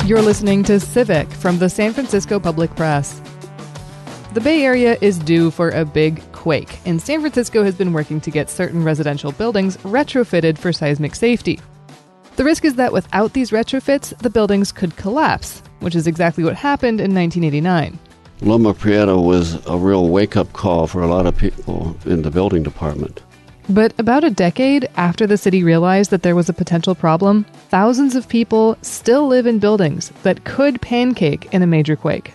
You're listening to Civic from the San Francisco Public Press. The Bay Area is due for a big quake, and San Francisco has been working to get certain residential buildings retrofitted for seismic safety. The risk is that without these retrofits, the buildings could collapse, which is exactly what happened in 1989. Loma Prieta was a real wake-up call for a lot of people in the building department. But about a decade after the city realized that there was a potential problem, thousands of people still live in buildings that could pancake in a major quake.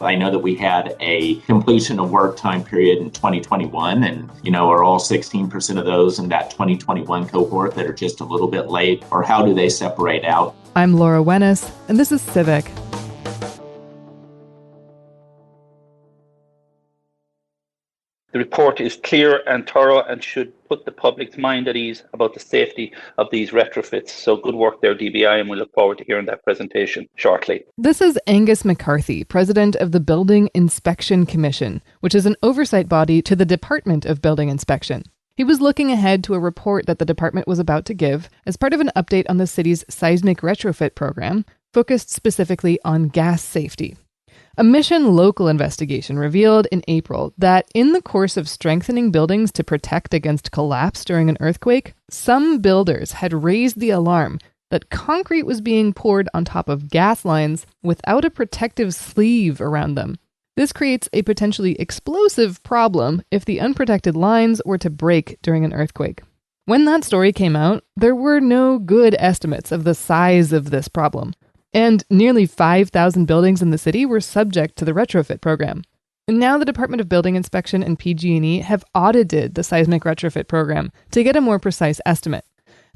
I know that we had a completion of work time period in 2021, and, are all 16% of those in that 2021 cohort that are just a little bit late, or how do they separate out? I'm Laura Wennis, and this is Civic. The report is clear and thorough and should put the public's mind at ease about the safety of these retrofits. So good work there, DBI, and we look forward to hearing that presentation shortly. This is Angus McCarthy, president of the Building Inspection Commission, which is an oversight body to the Department of Building Inspection. He was looking ahead to a report that the department was about to give as part of an update on the city's seismic retrofit program, focused specifically on gas safety. A Mission local investigation revealed in April that in the course of strengthening buildings to protect against collapse during an earthquake, some builders had raised the alarm that concrete was being poured on top of gas lines without a protective sleeve around them. This creates a potentially explosive problem if the unprotected lines were to break during an earthquake. When that story came out, there were no good estimates of the size of this problem. And nearly 5,000 buildings in the city were subject to the retrofit program. And now the Department of Building Inspection and PG&E have audited the seismic retrofit program to get a more precise estimate.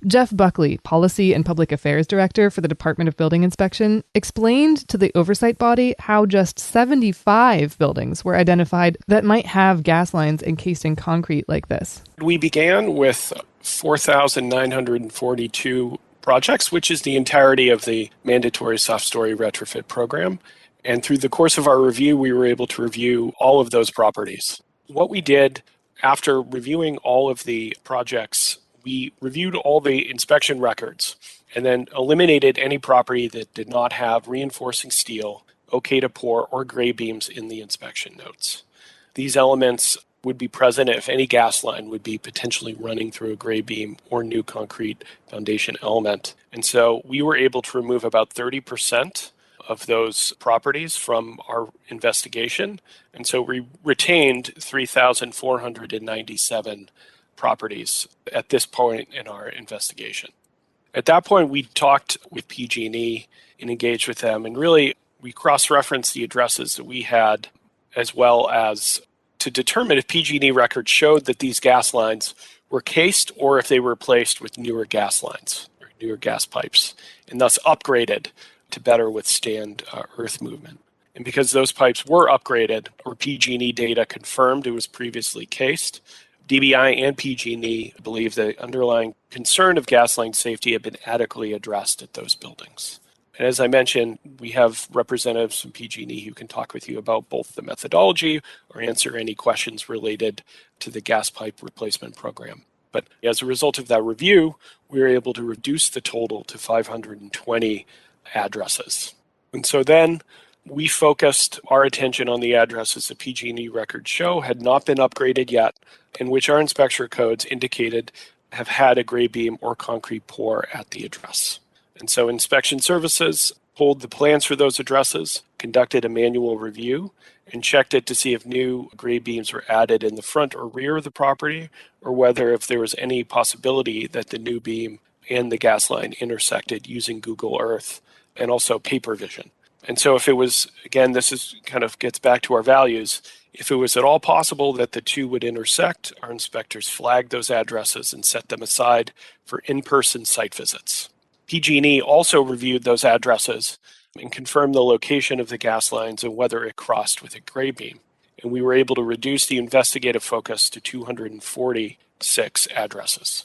Jeff Buckley, Policy and Public Affairs Director for the Department of Building Inspection, explained to the oversight body how just 75 buildings were identified that might have gas lines encased in concrete like this. We began with 4,942 projects, which is the entirety of the mandatory soft story retrofit program. And through the course of our review, we were able to review all of those properties. What we did after reviewing all of the projects, we reviewed all the inspection records and then eliminated any property that did not have reinforcing steel, okay to pour, or gray beams in the inspection notes. These elements would be present if any gas line would be potentially running through a gray beam or new concrete foundation element. And so we were able to remove about 30% of those properties from our investigation. And so we retained 3,497 properties at this point in our investigation. At that point, we talked with PG&E and engaged with them. And really, we cross-referenced the addresses that we had, as well as to determine if PG&E records showed that these gas lines were cased or if they were replaced with newer gas lines or newer gas pipes, and thus upgraded to better withstand earth movement. And because those pipes were upgraded, or PG&E data confirmed it was previously cased, DBI and PG&E believe the underlying concern of gas line safety had been adequately addressed at those buildings. And as I mentioned, we have representatives from PG&E who can talk with you about both the methodology or answer any questions related to the gas pipe replacement program. But as a result of that review, we were able to reduce the total to 520 addresses. And so then we focused our attention on the addresses that PG&E records show had not been upgraded yet, and which our inspection codes indicated have had a gray beam or concrete pour at the address. And so inspection services pulled the plans for those addresses, conducted a manual review, and checked it to see if new gray beams were added in the front or rear of the property, or whether if there was any possibility that the new beam and the gas line intersected using Google Earth and also paper vision. And so if it was, again, this is kind of gets back to our values, if it was at all possible that the two would intersect, our inspectors flagged those addresses and set them aside for in-person site visits. PG&E also reviewed those addresses and confirmed the location of the gas lines and whether it crossed with a gray beam. And we were able to reduce the investigative focus to 246 addresses.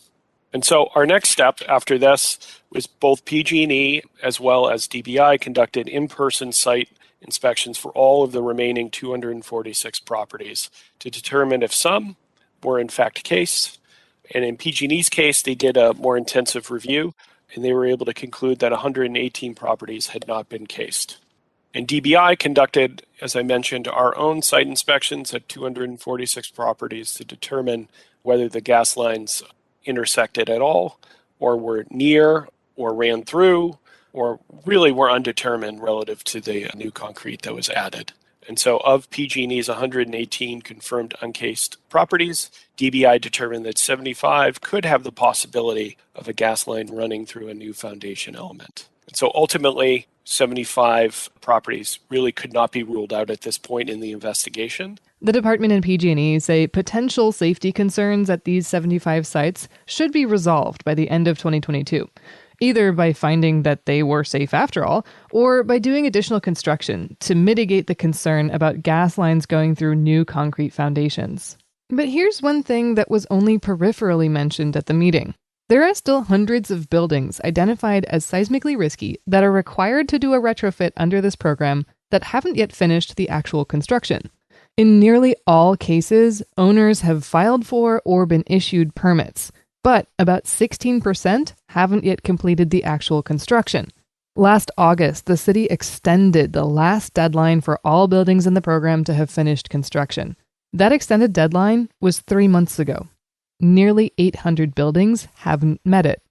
And so our next step after this was both PG&E as well as DBI conducted in-person site inspections for all of the remaining 246 properties to determine if some were in fact cased. And in PG&E's case, they did a more intensive review and they were able to conclude that 118 properties had not been cased. And DBI conducted, as I mentioned, our own site inspections at 246 properties to determine whether the gas lines intersected at all, or were near, or ran through, or really were undetermined relative to the new concrete that was added. And so of PG&E's 118 confirmed uncased properties, DBI determined that 75 could have the possibility of a gas line running through a new foundation element. And so ultimately, 75 properties really could not be ruled out at this point in the investigation. The department and PG&E say potential safety concerns at these 75 sites should be resolved by the end of 2022, either by finding that they were safe after all, or by doing additional construction to mitigate the concern about gas lines going through new concrete foundations. But here's one thing that was only peripherally mentioned at the meeting. There are still hundreds of buildings identified as seismically risky that are required to do a retrofit under this program that haven't yet finished the actual construction. In nearly all cases, owners have filed for or been issued permits, but about 16% haven't yet completed the actual construction. Last August, the city extended the last deadline for all buildings in the program to have finished construction. That extended deadline was 3 months ago. Nearly 800 buildings haven't met it.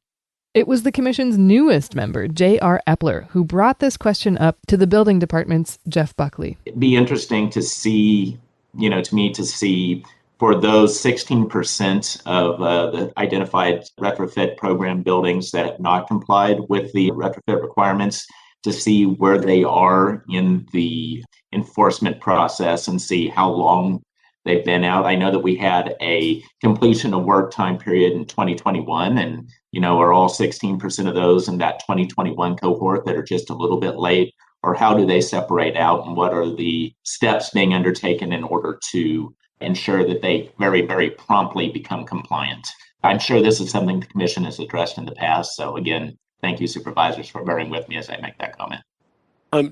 It was the Commission's newest member, J.R. Epler, who brought this question up to the building department's Jeff Buckley. It'd be interesting to see, to see for those 16% of the identified retrofit program buildings that have not complied with the retrofit requirements, to see where they are in the enforcement process and see how long they've been out. I know that we had a completion of work time period in 2021, and are all 16% of those in that 2021 cohort that are just a little bit late, or how do they separate out, and what are the steps being undertaken in order to ensure that they very, very promptly become compliant? I'm sure this is something the Commission has addressed in the past. So again, thank you, supervisors, for bearing with me as I make that comment.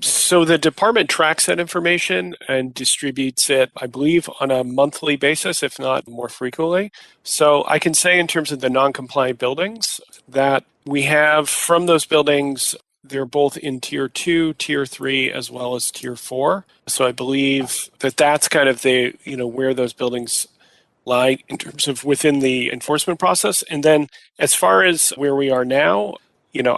So the department tracks that information and distributes it, I believe, on a monthly basis, if not more frequently. So I can say in terms of the non-compliant buildings that we have from those buildings, they're both in Tier 2, Tier 3, as well as Tier 4. So I believe that that's kind of the, where those buildings lie in terms of within the enforcement process. And then as far as where we are now,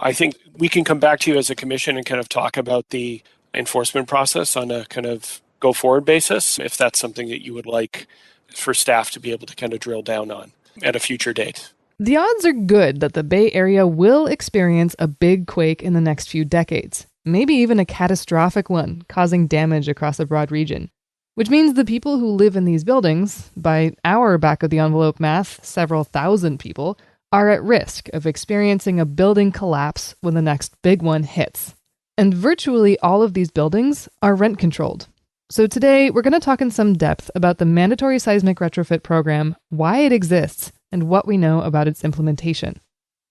I think we can come back to you as a commission and kind of talk about the enforcement process on a kind of go-forward basis, if that's something that you would like for staff to be able to kind of drill down on at a future date. The odds are good that the Bay Area will experience a big quake in the next few decades, maybe even a catastrophic one, causing damage across a broad region. Which means the people who live in these buildings, by our back-of-the-envelope math, several thousand people, are at risk of experiencing a building collapse when the next big one hits. And virtually all of these buildings are rent-controlled. So today, we're going to talk in some depth about the mandatory seismic retrofit program, why it exists, and what we know about its implementation.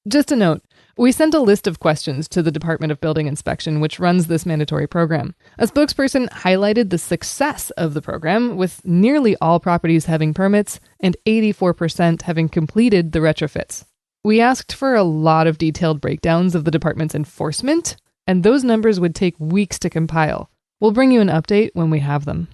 Just a note, we sent a list of questions to the Department of Building Inspection, which runs this mandatory program. A spokesperson highlighted the success of the program, with nearly all properties having permits and 84% having completed the retrofits. We asked for a lot of detailed breakdowns of the department's enforcement, and those numbers would take weeks to compile. We'll bring you an update when we have them.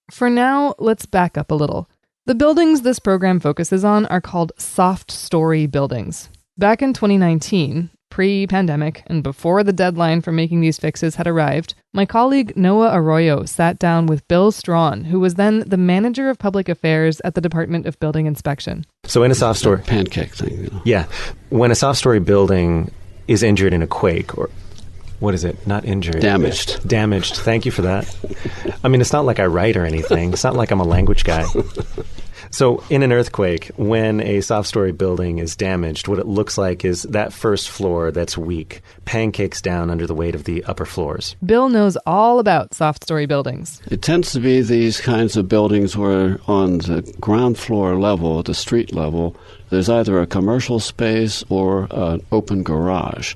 For now, let's back up a little. The buildings this program focuses on are called soft story buildings. Back in 2019, pre-pandemic, and before the deadline for making these fixes had arrived, my colleague Noah Arroyo sat down with Bill Strawn, who was then the manager of public affairs at the Department of Building Inspection. So in a soft story pancake thing, Yeah, when a soft story building is injured in a quake, or what is it? Not injured. Damaged. Damaged. Thank you for that. I mean, it's not like I write or anything. It's not like I'm a language guy. So in an earthquake, when a soft story building is damaged, what it looks like is that first floor that's weak pancakes down under the weight of the upper floors. Bill knows all about soft story buildings. It tends to be these kinds of buildings where on the ground floor level, the street level, there's either a commercial space or an open garage.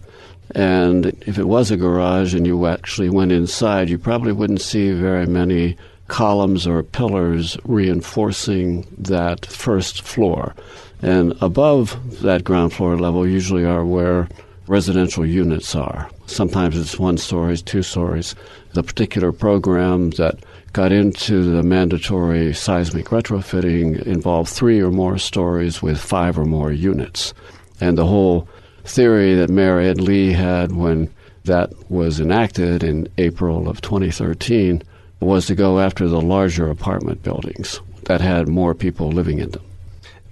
And if it was a garage and you actually went inside, you probably wouldn't see very many columns or pillars reinforcing that first floor. And above that ground floor level usually are where residential units are. Sometimes it's 1 story, 2 stories. The particular program that got into the mandatory seismic retrofitting involved 3 or more stories with 5 or more units. And the whole theory that Mayor Ed Lee had when that was enacted in April of 2013 was to go after the larger apartment buildings that had more people living in them.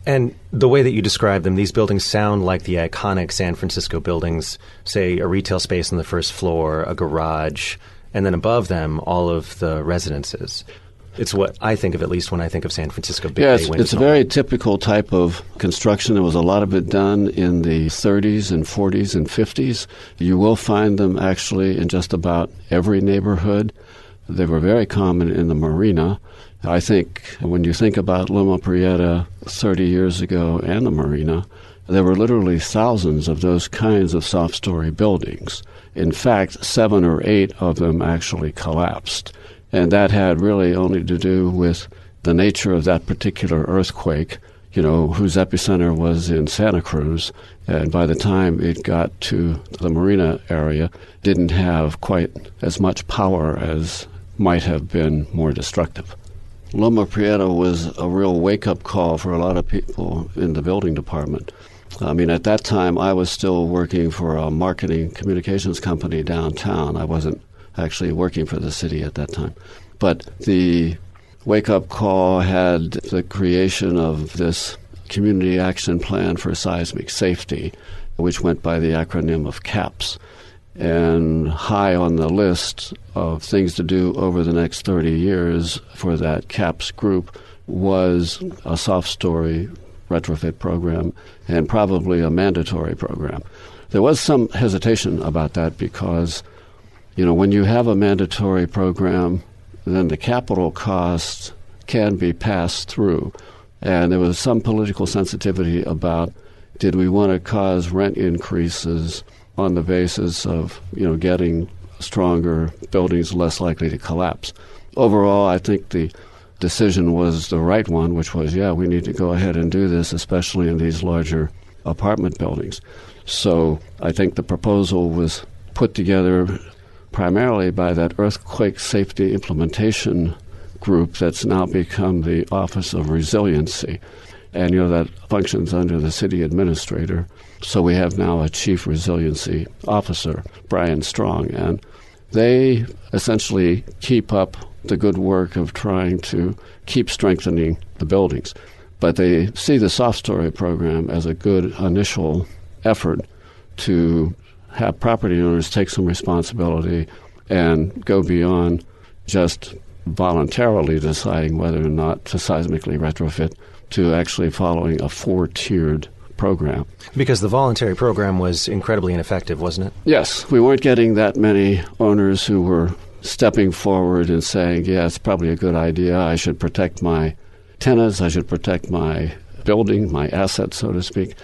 And the way that you describe them, these buildings sound like the iconic San Francisco buildings, say a retail space on the first floor, a garage, and then above them, all of the residences. It's what I think of, at least when I think of San Francisco. It's a very typical type of construction. There was a lot of it done in the 30s and 40s and 50s. You will find them actually in just about every neighborhood. They were very common in the marina. I think when you think about Loma Prieta 30 years ago and the marina, there were literally thousands of those kinds of soft-story buildings. In fact, 7 or 8 of them actually collapsed. And that had really only to do with the nature of that particular earthquake, whose epicenter was in Santa Cruz. And by the time it got to the marina area, didn't have quite as much power as might have been more destructive. Loma Prieta was a real wake-up call for a lot of people in the building department. I mean, at that time, I was still working for a marketing communications company downtown. I wasn't actually working for the city at that time. But the wake-up call had the creation of this Community Action Plan for Seismic Safety, which went by the acronym of CAPS. And high on the list of things to do over the next 30 years for that CAPS group was a soft-story retrofit program and probably a mandatory program. There was some hesitation about that because, when you have a mandatory program, then the capital costs can be passed through. And there was some political sensitivity about, did we want to cause rent increases on the basis of, getting stronger buildings less likely to collapse. Overall, I think the decision was the right one, which was, we need to go ahead and do this, especially in these larger apartment buildings. So I think the proposal was put together primarily by that Earthquake Safety Implementation Group that's now become the Office of Resiliency. And, that functions under the city administrator. So we have now a chief resiliency officer, Brian Strong, and they essentially keep up the good work of trying to keep strengthening the buildings. But they see the soft story program as a good initial effort to have property owners take some responsibility and go beyond just voluntarily deciding whether or not to seismically retrofit to actually following a 4-tiered program. Because the voluntary program was incredibly ineffective, wasn't it? Yes. We weren't getting that many owners who were stepping forward and saying, it's probably a good idea. I should protect my tenants. I should protect my building, my assets, so to speak.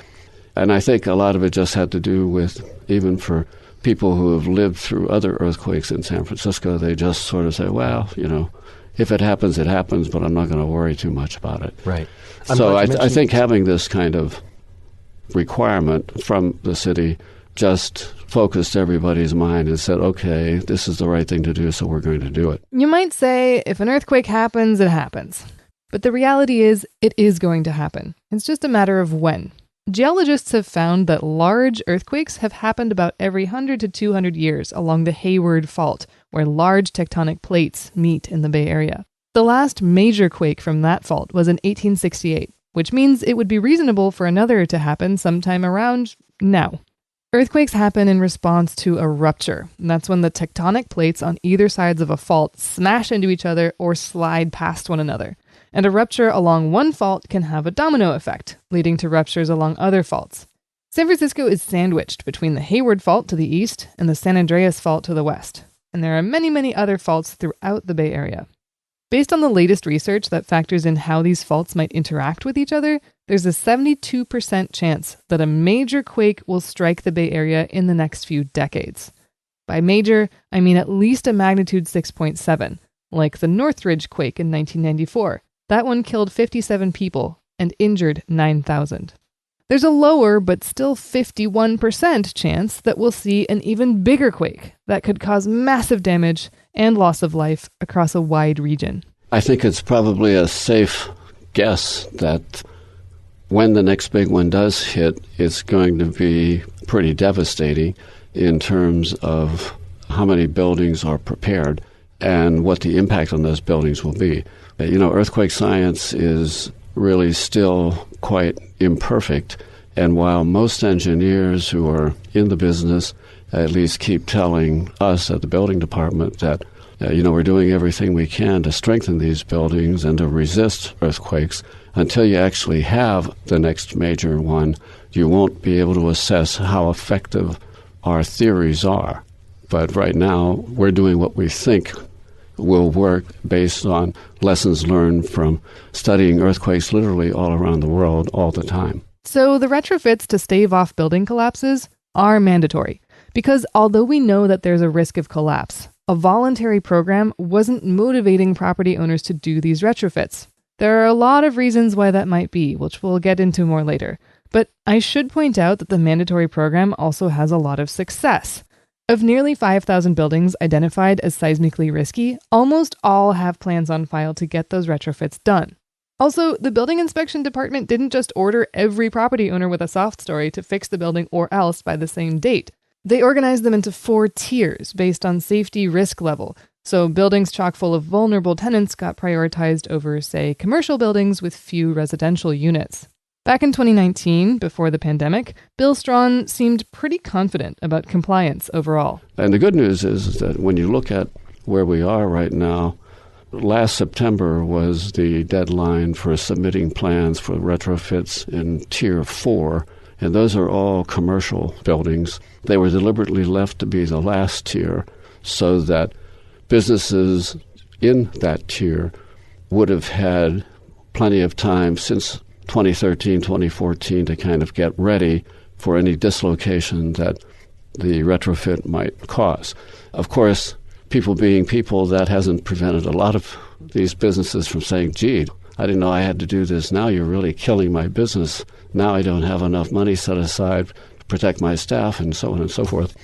And I think a lot of it just had to do with, even for people who have lived through other earthquakes in San Francisco, they just sort of say, if it happens, it happens, but I'm not going to worry too much about it. Right. So I think having this kind of requirement from the city just focused everybody's mind and said, okay, this is the right thing to do, so we're going to do it. You might say, if an earthquake happens, it happens. But the reality is, it is going to happen. It's just a matter of when. Geologists have found that large earthquakes have happened about every 100 to 200 years along the Hayward Fault, where large tectonic plates meet in the Bay Area. The last major quake from that fault was in 1868, which means it would be reasonable for another to happen sometime around now. Earthquakes happen in response to a rupture. And that's when the tectonic plates on either sides of a fault smash into each other or slide past one another. And a rupture along one fault can have a domino effect, leading to ruptures along other faults. San Francisco is sandwiched between the Hayward Fault to the east and the San Andreas Fault to the west. And there are many, many other faults throughout the Bay Area. Based on the latest research that factors in how these faults might interact with each other, there's a 72% chance that a major quake will strike the Bay Area in the next few decades. By major, I mean at least a magnitude 6.7, like the Northridge quake in 1994. That one killed 57 people and injured 9,000. There's a lower but still 51% chance that we'll see an even bigger quake that could cause massive damage and loss of life across a wide region. I think it's probably a safe guess that when the next big one does hit, it's going to be pretty devastating in terms of how many buildings are prepared and what the impact on those buildings will be. Earthquake science is really still quite imperfect, and while most engineers who are in the business at least keep telling us at the building department that we're doing everything we can to strengthen these buildings and to resist earthquakes, until you actually have the next major one, you won't be able to assess how effective our theories are. But right now, we're doing what we think will work based on lessons learned from studying earthquakes literally all around the world all the time. So the retrofits to stave off building collapses are mandatory, because although we know that there's a risk of collapse, a voluntary program wasn't motivating property owners to do these retrofits. There are a lot of reasons why that might be, which we'll get into more later. But I should point out that the mandatory program also has a lot of success. Of nearly 5,000 buildings identified as seismically risky, almost all have plans on file to get those retrofits done. Also, the building inspection department didn't just order every property owner with a soft story to fix the building or else by the same date. They organized them into 4 tiers based on safety risk level. So buildings chock full of vulnerable tenants got prioritized over, say, commercial buildings with few residential units. Back in 2019, before the pandemic, Bill Strawn seemed pretty confident about compliance overall. And the good news is that when you look at where we are right now, last September was the deadline for submitting plans for retrofits in Tier 4, and those are all commercial buildings. They were deliberately left to be the last tier so that businesses in that tier would have had plenty of time since 2013, 2014 to kind of get ready for any dislocation that the retrofit might cause. Of course, people being people, that hasn't prevented a lot of these businesses from saying, gee, I didn't know I had to do this. Now you're really killing my business. Now I don't have enough money set aside to protect my staff, and so on and so forth.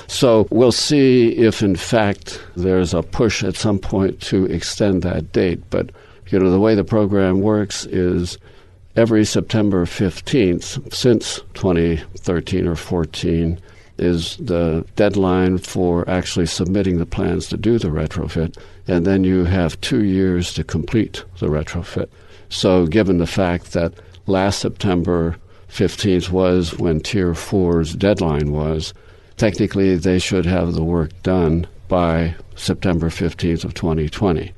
So we'll see if, in fact, there's a push at some point to extend that date. But, the way the program works is every September 15th, since 2013 or 14, is the deadline for actually submitting the plans to do the retrofit, and then you have 2 years to complete the retrofit. So given the fact that last September 15th was when Tier 4's deadline was, technically they should have the work done by September 15th of 2020.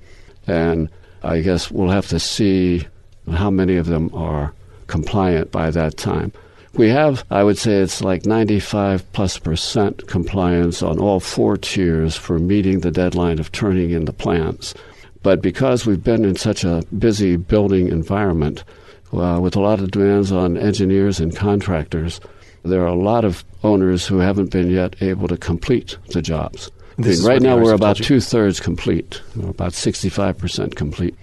And I guess we'll have to see how many of them are compliant by that time. We have, I would say it's like 95+% compliance on all 4 tiers for meeting the deadline of turning in the plans. But because we've been in such a busy building environment, with a lot of demands on engineers and contractors, there are a lot of owners who haven't been yet able to complete the jobs. Right now we're about 2/3 complete, or about 65% complete.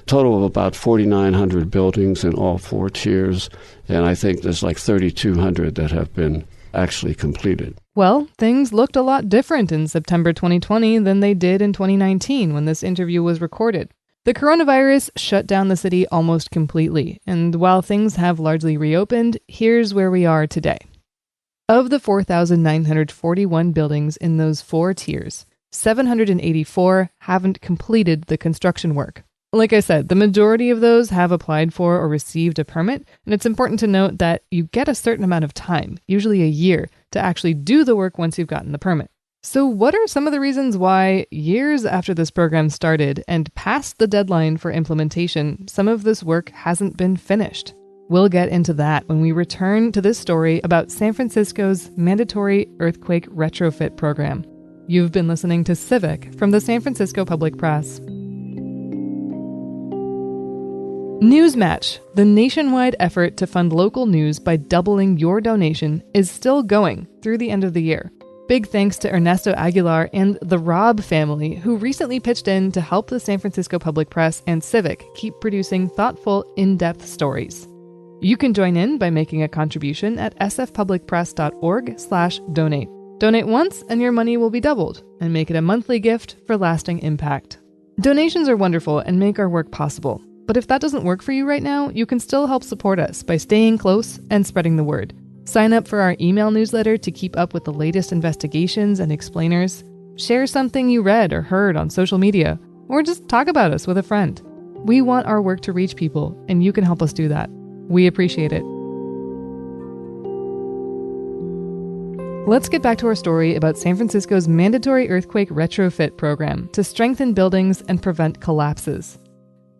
Total of about 4,900 buildings in all 4 tiers, and I think there's like 3,200 that have been actually completed. Well, things looked a lot different in September 2020 than they did in 2019 when this interview was recorded. The coronavirus shut down the city almost completely, and while things have largely reopened, here's where we are today. Of the 4,941 buildings in those 4 tiers, 784 haven't completed the construction work. Like I said, the majority of those have applied for or received a permit, and it's important to note that you get a certain amount of time, usually a year, to actually do the work once you've gotten the permit. So what are some of the reasons why, years after this program started and past the deadline for implementation, some of this work hasn't been finished? We'll get into that when we return to this story about San Francisco's mandatory earthquake retrofit program. You've been listening to Civic from the San Francisco Public Press. Newsmatch, the nationwide effort to fund local news by doubling your donation, is still going through the end of the year. Big thanks to Ernesto Aguilar and the Robb family, who recently pitched in to help the San Francisco Public Press and Civic keep producing thoughtful, in-depth stories. You can join in by making a contribution at sfpublicpress.org/donate. Donate once and your money will be doubled, and make it a monthly gift for lasting impact. Donations are wonderful and make our work possible. But if that doesn't work for you right now, you can still help support us by staying close and spreading the word. Sign up for our email newsletter to keep up with the latest investigations and explainers. Share something you read or heard on social media, or just talk about us with a friend. We want our work to reach people, and you can help us do that. We appreciate it. Let's get back to our story about San Francisco's mandatory earthquake retrofit program to strengthen buildings and prevent collapses.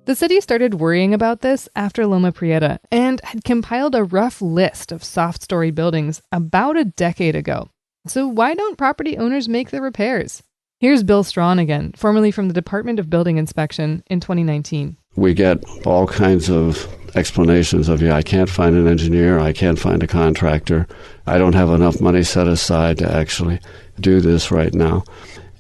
The city started worrying about this after Loma Prieta and had compiled a rough list of soft-story buildings about a decade ago. So why don't property owners make the repairs? Here's Bill Strawn again, formerly from the Department of Building Inspection in 2019. We get all kinds of explanations of, I can't find an engineer, I can't find a contractor, I don't have enough money set aside to actually do this right now.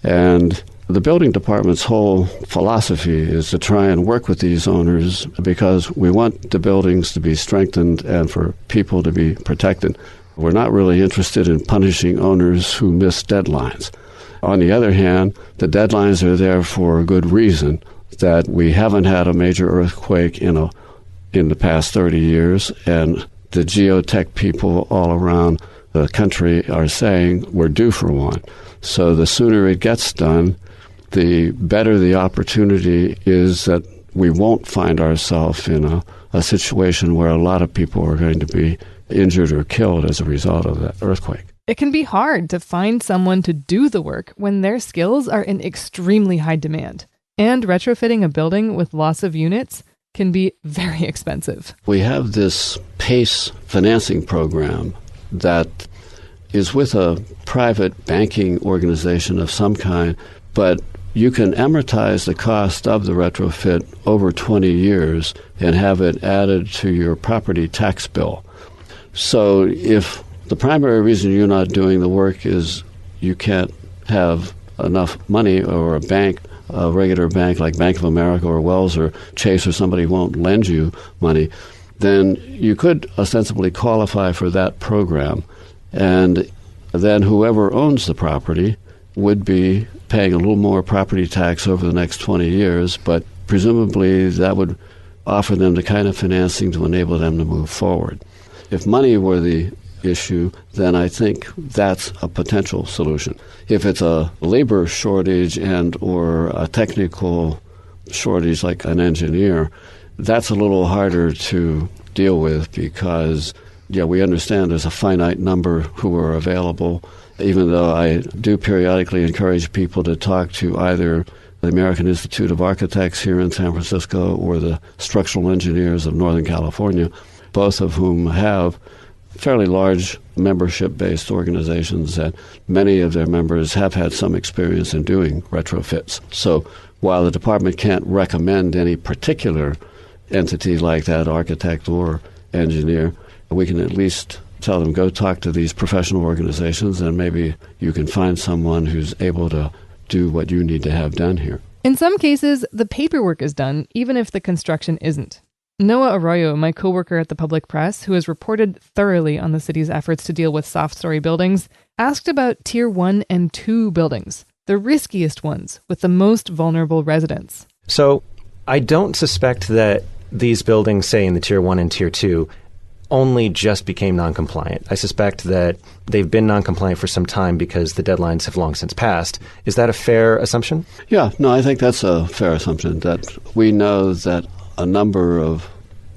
And the building department's whole philosophy is to try and work with these owners because we want the buildings to be strengthened and for people to be protected. We're not really interested in punishing owners who miss deadlines. On the other hand, the deadlines are there for a good reason, that we haven't had a major earthquake in the past 30 years, and the geotech people all around the country are saying we're due for one. So the sooner it gets done, the better the opportunity is that we won't find ourselves in a situation where a lot of people are going to be injured or killed as a result of that earthquake. It can be hard to find someone to do the work when their skills are in extremely high demand. And retrofitting a building with lots of units can be very expensive. We have this PACE financing program that is with a private banking organization of some kind, but you can amortize the cost of the retrofit over 20 years and have it added to your property tax bill. So if the primary reason you're not doing the work is you can't have enough money, or a regular bank like Bank of America or Wells or Chase or somebody won't lend you money, then you could ostensibly qualify for that program. And then whoever owns the property would be paying a little more property tax over the next 20 years, but presumably that would offer them the kind of financing to enable them to move forward. If money were the issue, then I think that's a potential solution. If it's a labor shortage and or a technical shortage like an engineer, that's a little harder to deal with because, we understand there's a finite number who are available, even though I do periodically encourage people to talk to either the American Institute of Architects here in San Francisco or the Structural Engineers of Northern California, both of whom have fairly large membership-based organizations that many of their members have had some experience in doing retrofits. So while the department can't recommend any particular entity like that, architect or engineer, we can at least tell them, go talk to these professional organizations and maybe you can find someone who's able to do what you need to have done here. In some cases, the paperwork is done even if the construction isn't. Noah Arroyo, my coworker at the Public Press, who has reported thoroughly on the city's efforts to deal with soft-story buildings, asked about Tier 1 and 2 buildings, the riskiest ones with the most vulnerable residents. So I don't suspect that these buildings, say in the Tier 1 and Tier 2, only just became non-compliant. I suspect that they've been non-compliant for some time because the deadlines have long since passed. Is that a fair assumption? Yeah, no, I think that's a fair assumption, that we know that a number of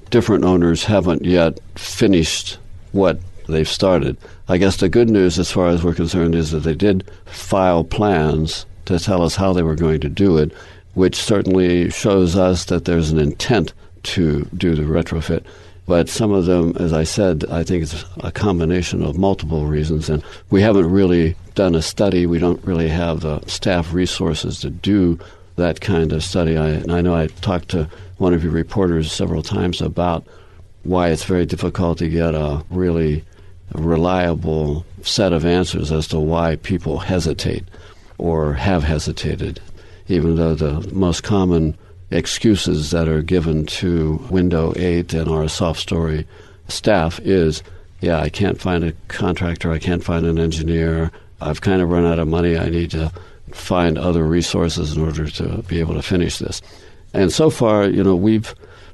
different owners haven't yet finished what they've started. I guess the good news as far as we're concerned is that they did file plans to tell us how they were going to do it, which certainly shows us that there's an intent to do the retrofit. But some of them, as I said, I think it's a combination of multiple reasons, and we haven't really done a study. We don't really have the staff resources to do that kind of study. I know I talked to one of your reporters several times about why it's very difficult to get a really reliable set of answers as to why people hesitate or have hesitated, even though the most common excuses that are given to Window 8 and our soft story staff is, yeah, I can't find a contractor, I can't find an engineer, I've kind of run out of money, I need to find other resources in order to be able to finish this. And so far, we've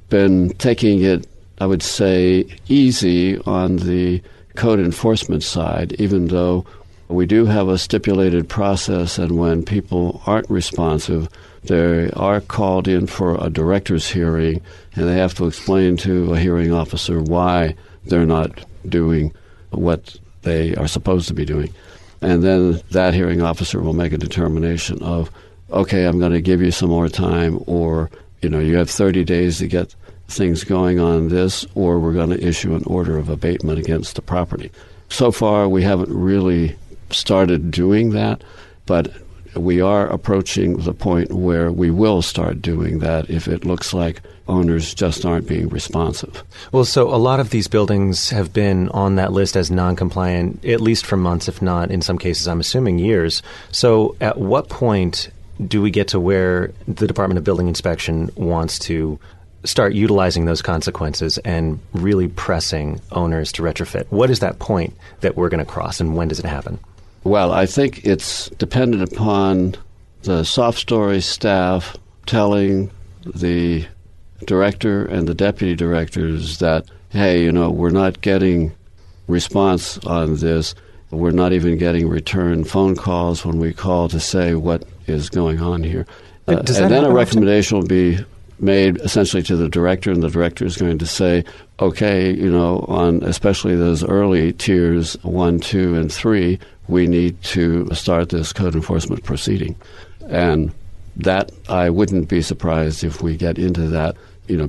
been taking it, I would say, easy on the code enforcement side, even though we do have a stipulated process, and when people aren't responsive, they are called in for a director's hearing, and they have to explain to a hearing officer why they're not doing what they are supposed to be doing. And then that hearing officer will make a determination of, okay, I'm going to give you some more time, or, you have 30 days to get things going on this, or we're going to issue an order of abatement against the property. So far, we haven't really started doing that, but we are approaching the point where we will start doing that if it looks like owners just aren't being responsive. Well, so a lot of these buildings have been on that list as non-compliant, at least for months, if not, in some cases, I'm assuming years. So at what point do we get to where the Department of Building Inspection wants to start utilizing those consequences and really pressing owners to retrofit? What is that point that we're going to cross, and when does it happen? Well, I think it's dependent upon the soft story staff telling the director and the deputy directors that, hey, we're not getting response on this. We're not even getting return phone calls when we call to say what is going on here. And then a recommendation will be made essentially to the director, and the director is going to say, okay, on especially those early tiers 1, 2, and 3, we need to start this code enforcement proceeding. And that, I wouldn't be surprised if we get into that,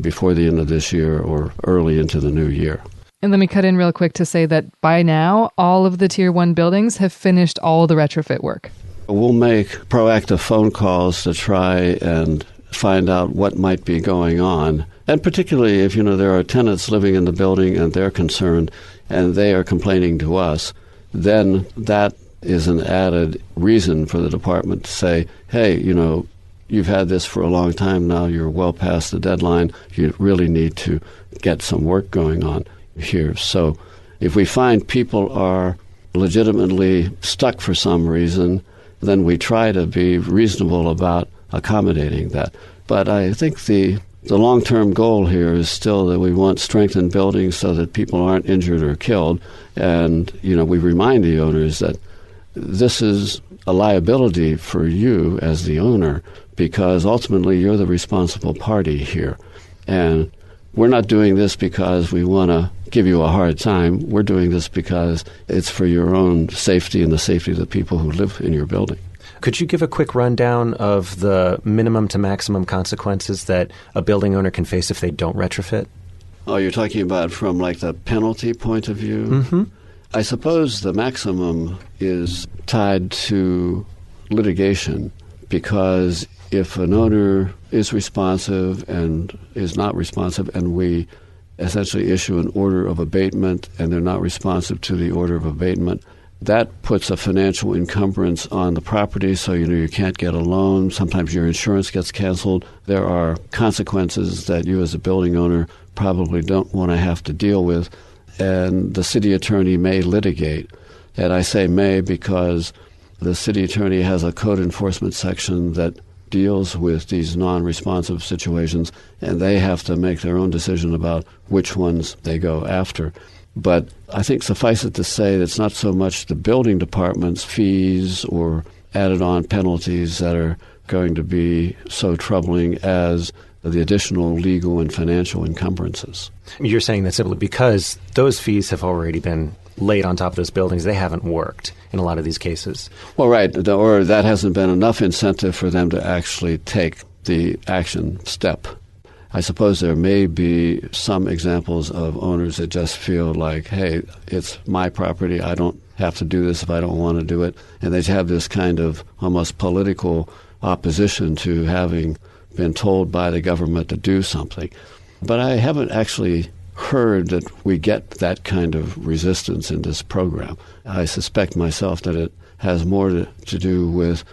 before the end of this year or early into the new year. And let me cut in real quick to say that by now, all of the Tier 1 buildings have finished all the retrofit work. We'll make proactive phone calls to try and find out what might be going on. And particularly if, there are tenants living in the building and they're concerned and they are complaining to us, then that is an added reason for the department to say, hey, you've had this for a long time now, you're well past the deadline, you really need to get some work going on here. So if we find people are legitimately stuck for some reason, then we try to be reasonable about accommodating that. But I think the long-term goal here is still that we want strengthened buildings so that people aren't injured or killed. And, we remind the owners that this is a liability for you as the owner, because ultimately you're the responsible party here. And we're not doing this because we want to give you a hard time. We're doing this because it's for your own safety and the safety of the people who live in your building. Could you give a quick rundown of the minimum to maximum consequences that a building owner can face if they don't retrofit? Oh, you're talking about from the penalty point of view? Mm-hmm. I suppose the maximum is tied to litigation, because if an owner is responsive and is not responsive, and we essentially issue an order of abatement and they're not responsive to the order of abatement, that puts a financial encumbrance on the property, so you can't get a loan. Sometimes your insurance gets canceled. There are consequences that you as a building owner probably don't want to have to deal with, and the city attorney may litigate. And I say may because the city attorney has a code enforcement section that deals with these non-responsive situations, and they have to make their own decision about which ones they go after. But I think suffice it to say that it's not so much the building department's fees or added-on penalties that are going to be so troubling as the additional legal and financial encumbrances. You're saying that simply because those fees have already been laid on top of those buildings, they haven't worked in a lot of these cases. Well, right, or that hasn't been enough incentive for them to actually take the action step. I suppose there may be some examples of owners that just feel like, hey, it's my property, I don't have to do this if I don't want to do it. And they have this kind of almost political opposition to having been told by the government to do something. But I haven't actually heard that we get that kind of resistance in this program. I suspect myself that it has more to do with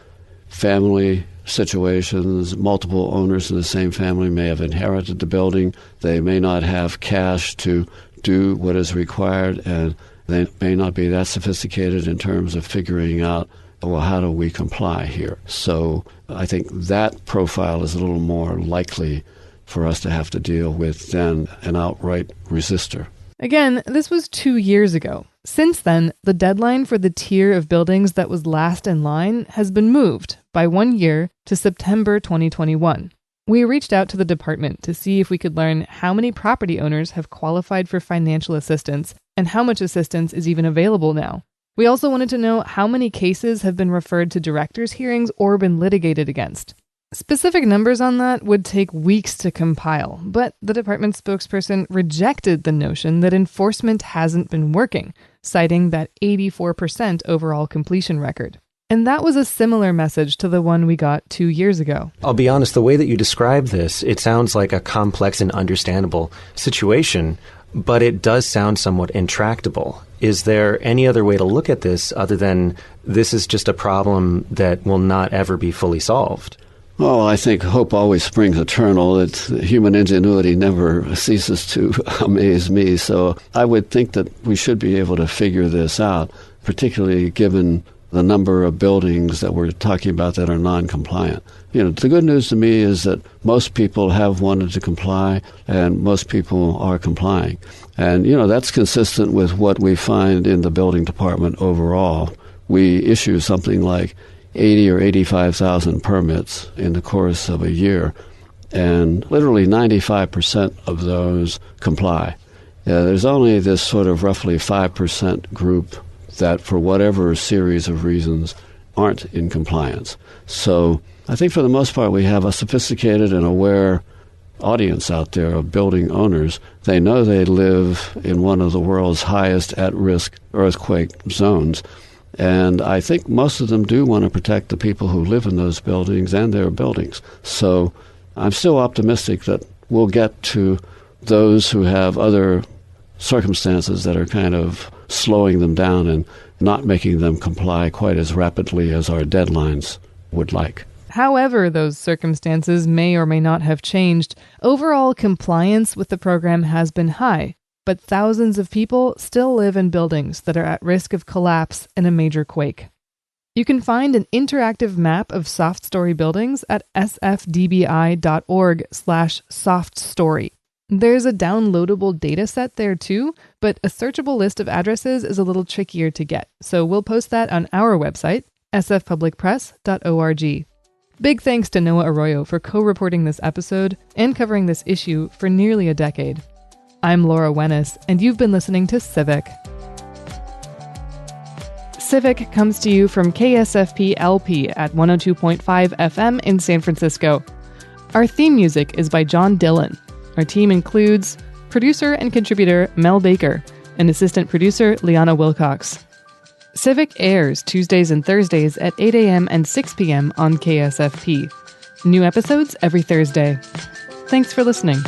family situations. Multiple owners in the same family may have inherited the building. They may not have cash to do what is required, and they may not be that sophisticated in terms of figuring out, well, how do we comply here? So I think that profile is a little more likely for us to have to deal with than an outright resistor. Again, this was 2 years ago. Since then, the deadline for the tier of buildings that was last in line has been moved by 1 year to September 2021. We reached out to the department to see if we could learn how many property owners have qualified for financial assistance and how much assistance is even available now. We also wanted to know how many cases have been referred to directors' hearings or been litigated against. Specific numbers on that would take weeks to compile, but the department spokesperson rejected the notion that enforcement hasn't been working, citing that 84% overall completion record. And that was a similar message to the one we got 2 years ago. I'll be honest, the way that you describe this, it sounds like a complex and understandable situation, but it does sound somewhat intractable. Is there any other way to look at this other than this is just a problem that will not ever be fully solved? Well, I think hope always springs eternal. Human ingenuity never ceases to amaze me. So I would think that we should be able to figure this out, particularly given the number of buildings that we're talking about that are non-compliant. The good news to me is that most people have wanted to comply, and most people are complying. And, that's consistent with what we find in the building department overall. We issue something like 80 or 85,000 permits in the course of a year, and literally 95% of those comply. There's only this sort of roughly 5% group that, for whatever series of reasons, aren't in compliance. So I think for the most part we have a sophisticated and aware audience out there of building owners. They know they live in one of the world's highest at-risk earthquake zones. And I think most of them do want to protect the people who live in those buildings and their buildings. So I'm still optimistic that we'll get to those who have other circumstances that are kind of slowing them down and not making them comply quite as rapidly as our deadlines would like. However those circumstances may or may not have changed, overall compliance with the program has been high. But thousands of people still live in buildings that are at risk of collapse in a major quake. You can find an interactive map of soft story buildings at sfdbi.org/softstory. There's a downloadable data set there too, but a searchable list of addresses is a little trickier to get, so we'll post that on our website, sfpublicpress.org. Big thanks to Noah Arroyo for co-reporting this episode and covering this issue for nearly a decade. I'm Laura Wennis, and you've been listening to Civic. Civic comes to you from KSFP LP at 102.5 FM in San Francisco. Our theme music is by John Dillon. Our team includes producer and contributor Mel Baker and assistant producer Liana Wilcox. Civic airs Tuesdays and Thursdays at 8 a.m. and 6 p.m. on KSFP. New episodes every Thursday. Thanks for listening.